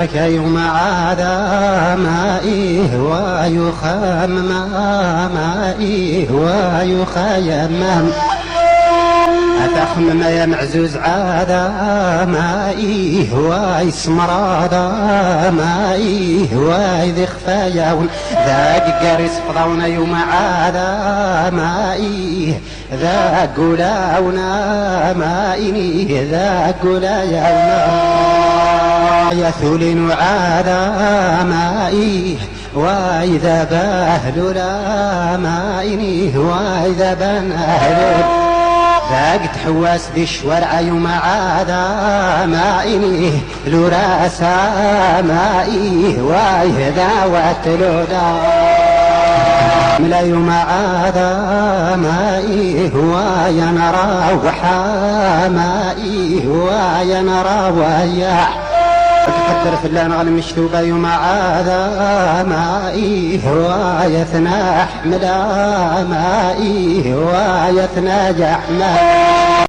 يوم عاد مائي ويخام مائي ويخيمم أتخمم يا معزوز عاد مائي ويسمر عاد مائي ويذي خفايا ذاك قارس فضونا يوم عاد مائي ذاك قلاونا مائي ذاك قلاياونا يثلن عاد مائي وإذا بهل لا مائني وإذا بن أهل ذاك تحواس دي الشوارع يوم عاد مائني لو راسا مائي وإذا واتلودا ملا يوم عاد مائي وينرى وحا مائي وينرى وياح تقدر في الله نغلم مشتوبة يوم عاد مائي ويثنى حملا مائي ويثنى جحمه